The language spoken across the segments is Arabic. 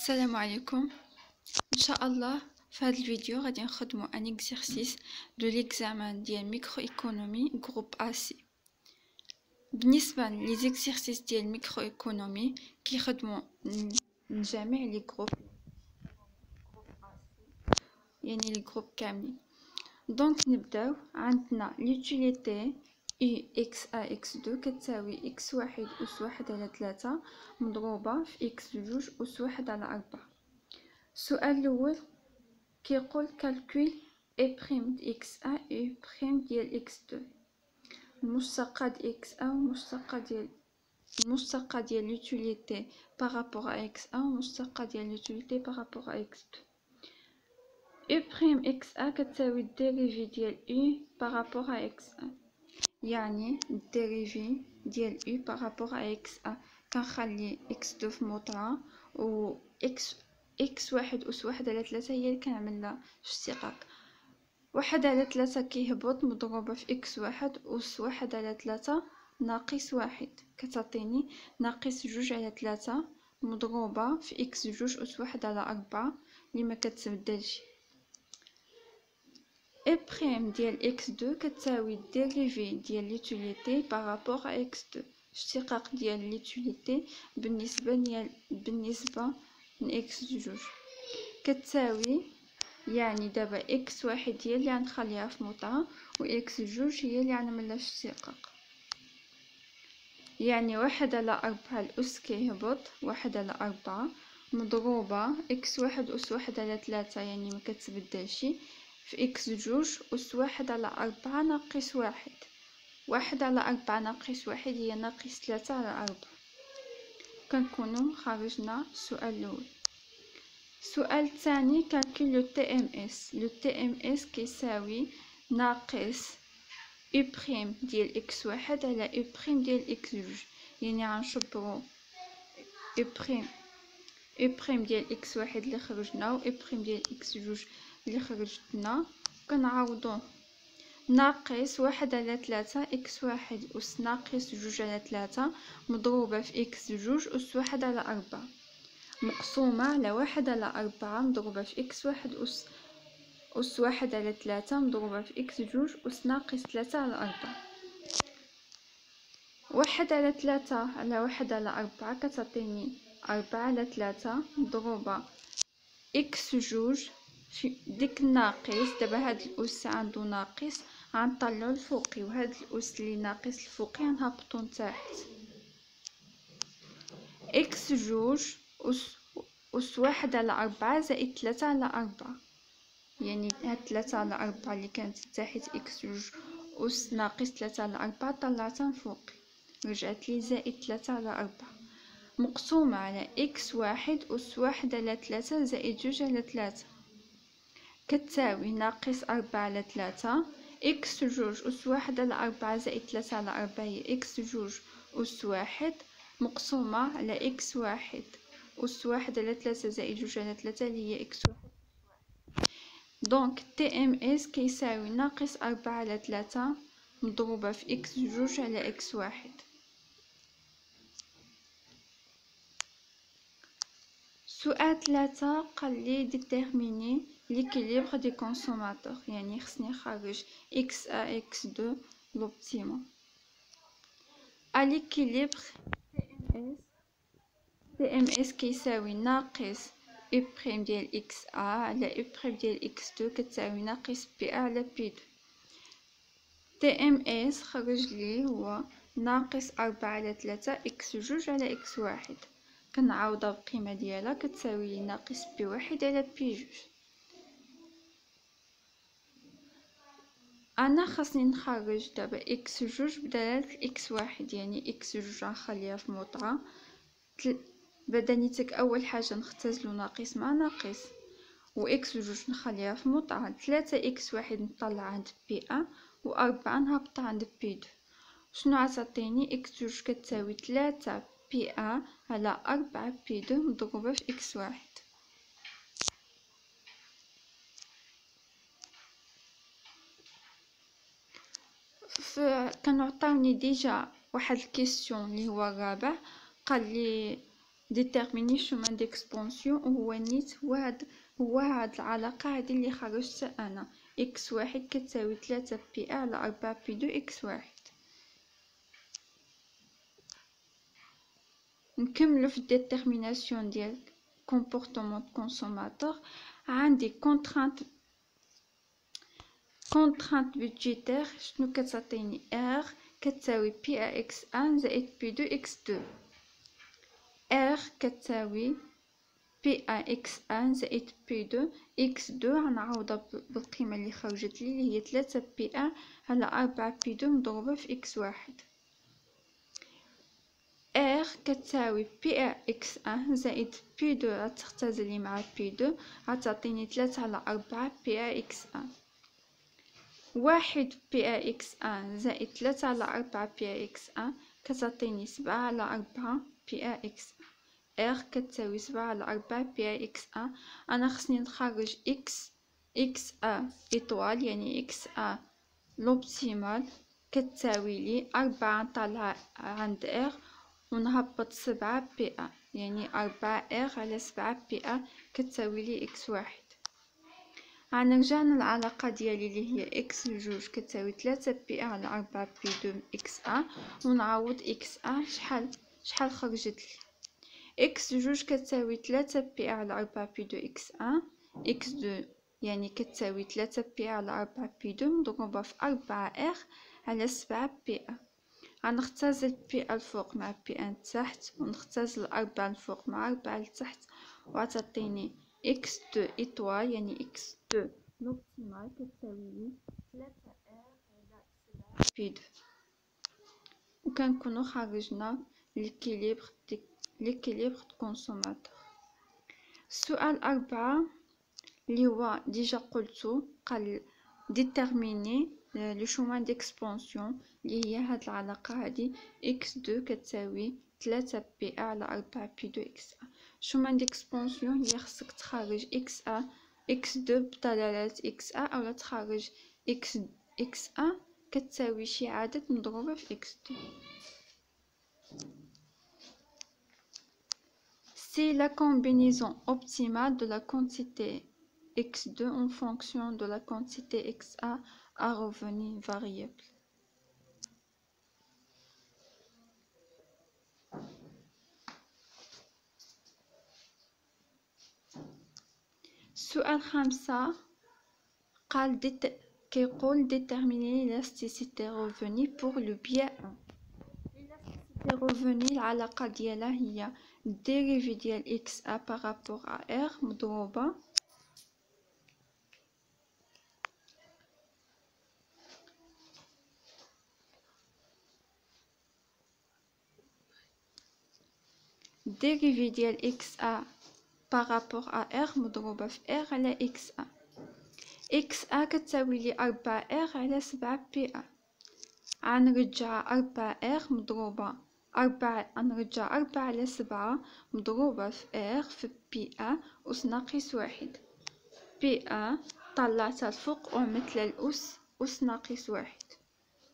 السلام عليكم. ان شاء الله في هذا الفيديو غادي نخدمو ان اكزرسيس دو ليكزامان ديال ميكرو ايكونومي جروب ا سي. بالنسبه لي زيكزرسيس ديال ميكرو ايكونومي كيخدموا لجميع لي جروب، يعني لي جروب كاملين. دونك نبداو. عندنا لوتيليتي اي اكس ا اكس 2 كتساوي اكس واحد اس واحد على 3 مضروبه في اكس جوج اس واحد على 4. السؤال الاول كيقول كالكول اي بريم دي اكس ا اي بريم ديال اكس 2. المشتقة ديال اكس ا والمشتقة ديال لوتيليتي بارابور ا اكس ا والمشتقة ديال لوتيليتي بارابور ا اكس 2. اي بريم اكس ا كتساوي الديريفي ديال اي بارابور ا اكس ا، يعني الديريفي ديال اي بارابور ا اكس ا. كنخلي اكس 2 في موطرا و اكس واحد اس واحد على 3 هي اللي كنعملها في اشتقاق. واحد على 3 كيهبط مضروبة في اكس واحد أس واحد على 3 ناقص واحد كتعطيني ناقص جوج على 3 مضروبة في اكس جوج أس واحد على 4 اللي ما كتبدلش. اي بريم ديال اكس 2 كتساوي الديريفي ديال لوتيليتي بارابور ا اكس 2. اشتقاق ديال لوتيليتي بالنسبة لاكس جوج كتساوي، يعني دابا اكس واحد هي اللي غنخليها في موطا و اكس جوج هي اللي غنعملها اشتقاق، يعني واحد على 4 الأس كيهبط واحد على 4 مضروبة اكس واحد أس واحد على 3 يعني ما كتبدلش في اكس جوج أس واحد على 4 ناقص واحد. واحد على 4 ناقص واحد هي ناقص 3 على 4. كنكونو خرجنا السؤال الأول. السؤال الثاني كالكول لو تي ام اس. لو تي ام اس كيساوي ناقص او بريم ديال اكس واحد على او بريم ديال اكس جوج، يعني غنشبرو او بريم ديال اكس واحد اللي خرجنا و او بريم ديال اكس جوج اللي خرجتنا، كنعوضو ناقص واحد على 3 اكس واحد أس ناقص جوج على 3 مضروبة في اكس جوج أس واحد على 4 مقسومة على واحد على 4 مضروبة في اكس واحد أس واحد على 3 مضروبة في اكس جوج أس ناقص 3 على 4. واحد على 3 على واحد على 4 كتعطيني 4 على 3 مضروبة اكس جوج في ديك الناقص. دابا هاد الأس عندو ناقص غنطلعو الفوقي، وهاد الأس اللي ناقص الفوقي غنهبطو لتحت. اكس جوج أس واحد على 4 زائد 3 على 4، يعني هاد 3 على 4 اللي كانت تحت اكس جوج أس ناقص 3 على 4 طلعتها فوقي رجعت لي زائد 3 على 4 مقسومة على اكس واحد أس واحد على 3 زائد جوج على 3 كتساوي ناقص 4 على 3. اكس جوج أس واحد على 4 زائد 3 على 4 هي اكس جوج أس واحد مقسومة على اكس واحد أس واحد على 3 زائد جوج على 3 اللي هي اكس واحد. دونك تي ام اس كيساوي ناقص 4 على 3 مضروبة في اكس جوج على اكس واحد. سؤال 3 قالي ديتيرميني ليكيليبر دي كونسوماتور، يعني خصني نخرج اكس ا اكس 2 لوبتيموم. ا ليكيليبر تي ام اس كيساوي ناقص او بريم ديال اكس ا على او بريم ديال اكس 2 كتساوي ناقص بي ا على بي 2. تي ام اس خرج لي هو ناقص 4 على 3 اكس جوج على اكس واحد، كنعوضها بالقيمة ديالها كتساوي لي ناقص بي واحد على بي جوج. انا خاصني نخرج دابا اكس جوج بدلالة اكس واحد، يعني اكس جوج غنخليها في موطرا بدنيتك اول حاجة نختزلو ناقص مع ناقص، و اكس جوج نخليها في موطرا 3 اكس واحد نطلع عند بي ا و 4 نهبطها عند بي 2. شنو عطيني اكس جوج كتساوي 3 بي ا على 4 بي 2 مضروبة في اكس واحد. كانوا عطاوني ديجا واحد الكيستيون اللي هو الرابع، قال لي ديتيرميني شومان ديكسبونسيون، وهو نيت هو هاد العلاقة هادي اللي خرجتها انا، اكس واحد كتساوي 3 بي على 4 بي دو اكس واحد. نكملو في الديتيرميناسيون ديال كومبورتمون كونسوماتور. عندي كونترانت بودجيتير، شنو كتعطيني؟ ار كتساوي بي ا اكس 1 زائد بي 2 اكس 2. ار كتساوي بي ا اكس 1 زائد بي 2 اكس 2، غنعوضها بالقيمه اللي خرجت لي اللي هي 3 بي ا على 4 بي 2 مضروبه في اكس واحد. ار كتساوي بي ا اكس 1 زائد بي 2 غتختزلي مع بي 2 غتعطيني 3 على 4 بي ا اكس 1. واحد بي ا اكس 1 زائد 3 على 4 بي ا اكس 1 كتعطيني 7 على 4 بي ا اكس 1. ار كتساوي 7 على 4 بي ا اكس 1. انا خصني نخرج اكس ا ايطوال، يعني اكس ا لوبتيمال كتساوي لي 4 نطلع عند ار ونهبط 7 بي ا، يعني 4 ار على 7 بي ا كتساوي لي اكس واحد. غنرجع للعلاقة ديالي اللي هي اكس جوج كتساوي 3 بي ا على 4 بي 2 اكس ا، ونعوض اكس ا شحال خرجت لي. اكس جوج كتساوي 3 بي ا على 4 بي 2 اكس 1. اكس 2 يعني كتساوي 3 بي ا على 4 بي 2 مضروبة في 4 ار على 7 بي ا. غنختزل بي ا الفوق مع بي ا لتحت، ونختزل 4 الفوق مع 4 لتحت، وغتعطيني اكس 2 ايطوال، يعني اكس 2 لوبتيمال كتساوي لي 3 ار على 7 بي 2. وكنكونو خرجنا ليكيليبر كونسوماتور. السؤال 4 اللي هو ديجا قلتو، قال ديتيرميني لو شومان ديكسبونسيون اللي هي هاد العلاقة هادي اكس 2 كتساوي 3 بي ا على 4 بي 2 اكس ا. شومان ديكسبونسيون هي خصك تخرج اكس ا اكس 2 بدلالة اكس ا، اولا تخرج اكس ا كتساوي شي عدد مضروبة في اكس 2. C'est la combinaison optimale de la quantité x2 en fonction de la quantité xa à revenu variable. السؤال 5 قال كيقول déterminer l'élasticité revenu pour le biais 1. l'élasticité revenu العلاقة ديالها هي dérivé ديال xa par rapport à r مضروبة dérivé ديال xa par rapport à r مضروبة في r على xa. xa كتساوي لي 4 r على 7 بي ا. غنرجع 4 r مضروبة 4 غنرجع 4 على 7 مضروبة في r في بي ا أس ناقص واحد. بي ا طلعتها الفوق وعملت لها الأس أس ناقص واحد،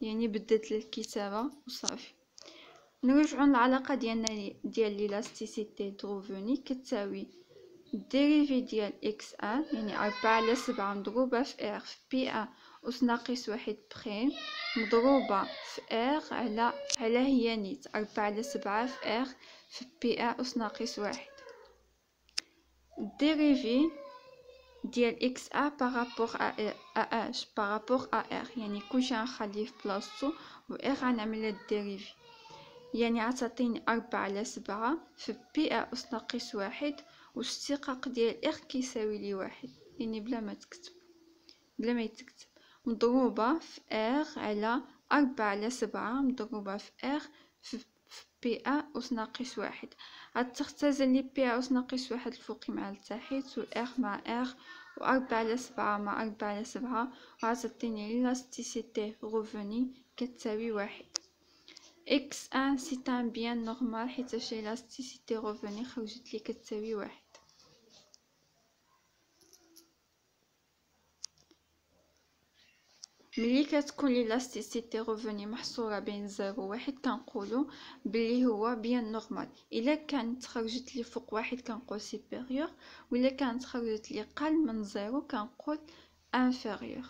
يعني بدلت الكتابة وصافي. نرجعو للعلاقة ديالنا ديال ليلاستيسيتي دروفوني كتساوي ديريفي ديال اكس ا، يعني 4 على 7 مضروبة في ار في بي ا أس ناقص واحد بخيم مضروبة في ار على هي نيت 4 على 7 في ار في بي ا أس ناقص واحد. ديريفي ديال اكس ا بارابور ا اش بارابور ا ار، يعني كلشي غنخليه في بلاصتو و ار غنعمل الديريفي، يعني غتعطيني 4 على 7 في بي ا أس ناقص واحد، والاشتقاق ديال ار كيساوي لي واحد، يعني بلا ما يتكتب مضروبة في ار على 4 على 7 مضروبة في ار في بي ا أس ناقص واحد. غتختزل لي بي ا أس ناقص واحد الفوق مع التحت، و ار مع ار، و 4 على 7 مع 4 على 7، وغتعطيني l'élasticité revenue كتساوي واحد. x1 c'est un bien normal حيتاش l'élasticité revenue خرجت لي كتساوي واحد. ملي كتكون ليلاستيسيتي روفوني محصوره بين 0 و 1 كنقولوا بلي هو بيان نورمال. الا كانت خرجت لي فوق 1 كنقول سوبيريور، ولا كانت خرجت لي قل من 0 كنقول انفيريور.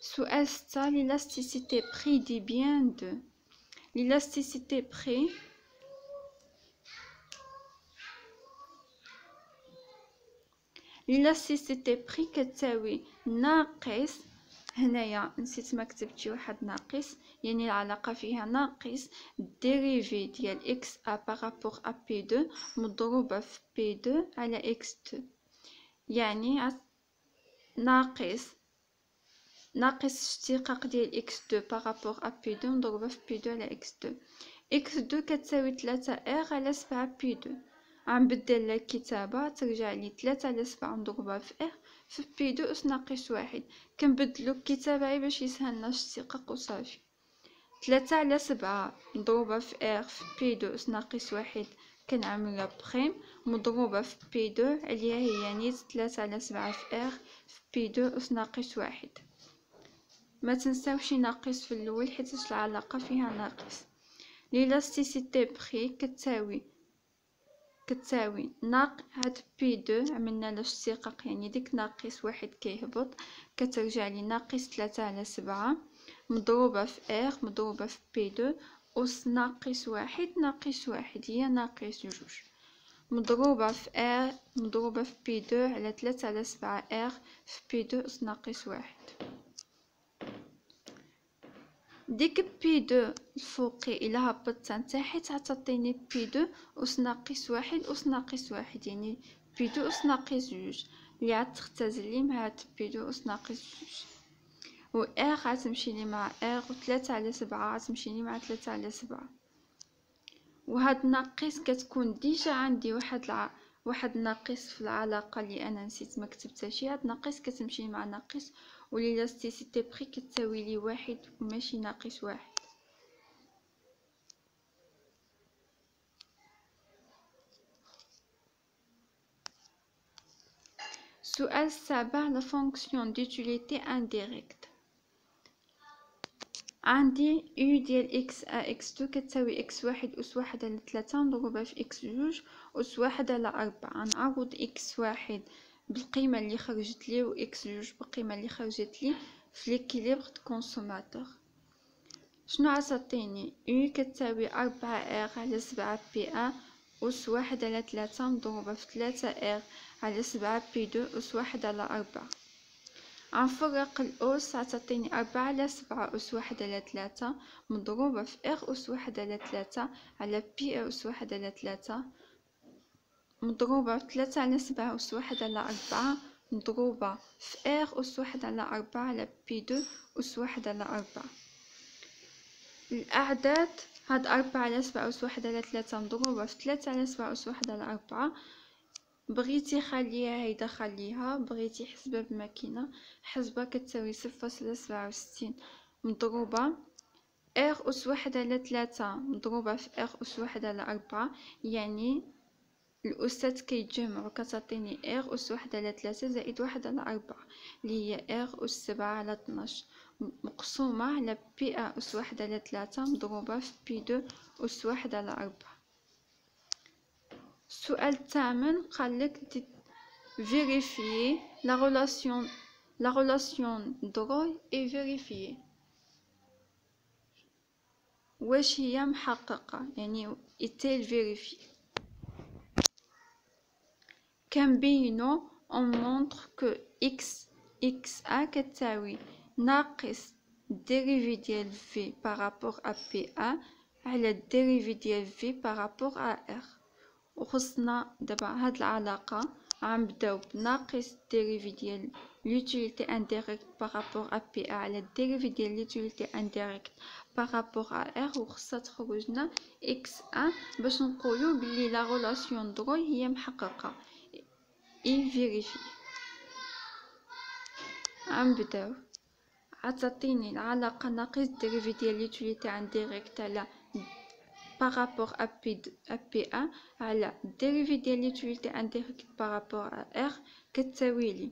سؤال 6. l'élasticité prix dit bien de. l'élasticité prix l'élasticité prix كتساوي ناقص، هنايا نسيت ما كتبت شي واحد ناقص، يعني العلاقه فيها ناقص ديريفي ديال اكس ا بارابور ا بي 2 مضروبه في بي 2 على اكس 2. يعني ناقص اشتقاق ديال اكس 2 بارابور ا بي 2 مضروبه في بي 2 على اكس 2. اكس 2 كتساوي 3 ار على 7 بي 2. غنبدل الكتابه ترجع لي 3 على 7 مضروبه في ار في بي 2 اس ناقص 1. كنبدلو الكتابه باش يسهلنا الاشتقاق وصافي. 3 على 7 مضروبه في ار في بي 2 اس ناقص 1 كنعملها بريم مضروبه في بي 2 عليها هي نيت 3 على 7 في ار في بي 2 اس ناقص 1. ما تنساوش ناقص في الاول حيت العلاقه فيها ناقص. l'élasticité prix كتساوي هاد بي 2 عملنا له اشتقاق، يعني ديك ناقص 1 كيهبط كترجع لي ناقص 3 على 7 مضروبه في ار مضروبه في بي 2 اس ناقص 1 هي ناقص 2 مضروبه في ار مضروبه في بي 2 على 3 على 7 ار في بي 2 اس ناقص 1. ديك بي 2 الفوقي الا هبطت لتحت غتعطيني بي 2 اس ناقص 1 اس ناقص 1، يعني بي 2 اس ناقص 2 اللي غتختزل لي مع بي 2 اس ناقص 2، و ار غتمشي لي مع ار، و 3 على 7 غتمشي لي مع 3 على 7. وهاد ناقص كتكون ديجا عندي واحد ناقص في العلاقه اللي انا نسيت ما كتبتهاش. هاد ناقص كتمشي مع ناقص، وليلاستيسيتي بري كتساوي لي 1 وماشي ناقص 1. سؤال السابع لا فونكسيون ديوتيليتي انديريكت. عندي u ديال اكس ا اكس 2 كتساوي اكس 1 اس 1 على 3 مضروبه في اكس 2 اس 1 على 4. نعوض اكس 1 بالقيمه اللي خرجت لي و اكس 2 بالقيمه اللي خرجت لي في ليكيليبر دو كونسوماتور. شنو عطاتيني؟ u كتساوي 4 ار على 7 بي 1 اس 1 على 3 مضروبه في 3 ار على 7 بي 2 اس 1 على 4. غنفرق الأس عتعطيني 4 على 7 أس 1 على 3 مضروبة في ار أس 1 على 3 على بي أس 1 على 3 مضروبة في 3 على 7 أس 1 على 4 مضروبة في ار أس 1 على 4 على بي 2 أس 1 على 4. الأعداد هاد 4 على 7 أس 1 على 3 مضروبة في 3 على 7 أس 1 على 4. بغيتي خليها هيدا خليها، بغيتي حسبها بالماكينه حسبها كتساوي 0.67 مضروبه ار اس 1 على 3 مضروبه في ار اس 1 على 4، يعني الأسات كيتجمعوا كتعطيني ار اس 1 على 3 زائد 1 على 4 اللي هي ار اس 7 على 12 مقسومه على بي ا اس 1 على 3 مضروبه في بي 2 اس 1 على 4. السؤال الثامن قالك vérifier la relation droit et vérifier. واش هي محققة، يعني est-elle vérifiée. كنبينو on montre que x a كتساوي ناقص dérivé ديال v par rapport à pa على dérivé ديال v par rapport à r. وخصنا دابا هاد العلاقه غنبداو بناقص ديريفي ديال لوتيليتي انديريكت بارابور ا بي ا على ديريفي ديال لوتيليتي انديريكت بارابور ا ار، وخصها تخرجنا اكس ان باش نقولوا بلي لا ريلاسيون دروي هي محققه اي فيريفي. غنبداو عطاتيني العلاقه ناقص ديريفي ديال لوتيليتي انديريكت على par rapport à P1 على dérivé ديال l'utilité indirecte par rapport à R كتساوي لي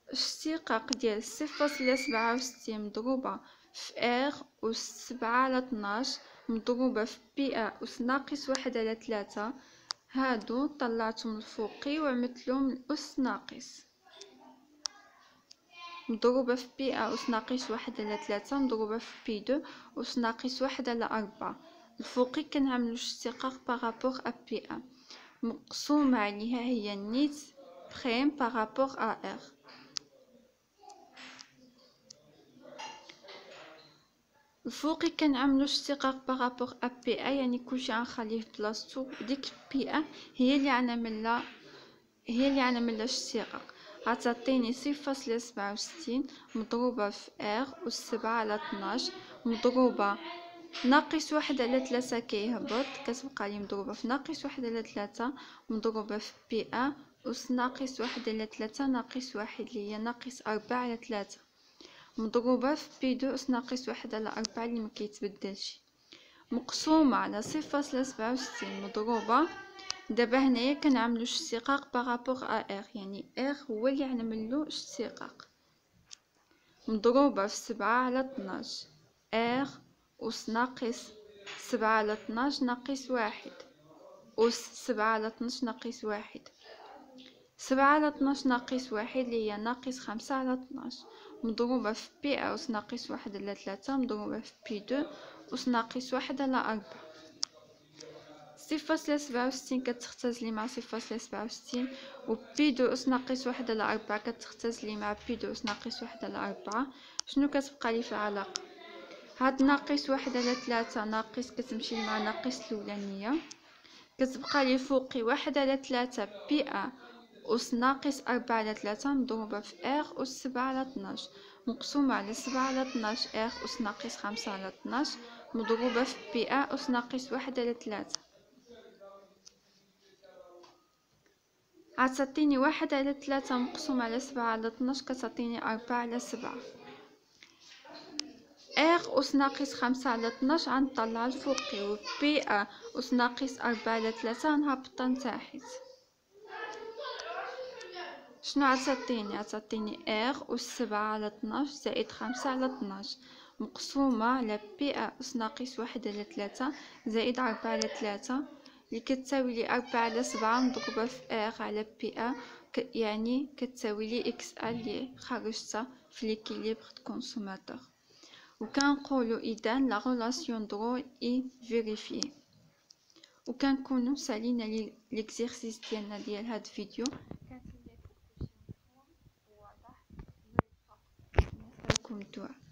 الاشتقاق ديال 0.67 مضروبة في R أس 7 على 12 مضروبة في بي أس ناقص 1 على 3. هادو طلعتهم الفوقي وعملتلهم الأس ناقص مضروبة في بي أس ناقص 1 على 3 مضروبة في بي دو أس ناقص 1 على 4. الفوقي كنعملو اشتقاق بارابور أ بي مقسومة عليها هي نيت بريم بارابور أ R. الفوقي كنعملو اشتقاق بارابور أ بي يعني كلشي غنخليه في بلاصتو. ديك بي هي اللي غنعملها اشتقاق. غتعطيني 0.67 مضروبة في R أس 7 على 12 مضروبة ناقص 1 على 3 كيهبط كتبقى لي مضروبة في ناقص 1 على 3 مضروبة في بي أس ناقص 1 على 3 ناقص 1 اللي هي ناقص 4 على 3 مضروبة في بي دو أس ناقص 1 على 4 اللي مكيتبدلش مقسومة على 0.67 مضروبة. دابا هنايا كنعملو اشتقاق بارابور أ R يعني R هو اللي غنعملو اشتقاق مضروبة في 7 على 12 R أس ناقص 7 على 12 ناقص 1 أس 7 على 12 ناقص 1. 7 على 12 ناقص 1 اللي هي ناقص 5 على 12 مضروبة في بي أس ناقص 1 على 3 مضروبة في بي دو أس ناقص 1 على 4. 0.67 كتختزلي مع 0.67 و بي دو أس ناقص 1 على 4 كتختزلي مع بي دو أس ناقص 1 على 4. شنو كتبقى لي في العلاقة؟ هاد ناقص 1 على 3 ناقص كتمشي مع ناقص الأولانية كتبقى لي فوقي 1 على 3 بي أس ناقص 4 على 3 مضروبة في R أس 7 على 12 مقسومة على 7 على 12 R أس ناقص 5 على 12 مضروبة في بي أس ناقص 1 على 3. عتعطيني 1 على 3 مقسوم على 7 على 12 كتعطيني 4 على 7. R أس ناقص 5 على 12 غنطلع الفوقي و بي أس ناقص 4 على 3 غنهبطها لتحت. شنو عتعطيني R أس 7 على 12 زائد 5 على 12 مقسومة على بي أس ناقص 1 على 3 زائد 4 على 3 اللي كتساوي لي 4 على 7 مضروبة في R على بي يعني كتساوي لي إكس اللي خرجتها في ليكيليبر دو كونسوماتور. وكنقولو إذا لا غولاسيون درو إي فيريفيي. وكنكونو سالينا ليكزيرسيس ديالنا ديال هاد الفيديو. كنتمنى يكون كلشي مفهوم وواضح. نسألكم الدعاء.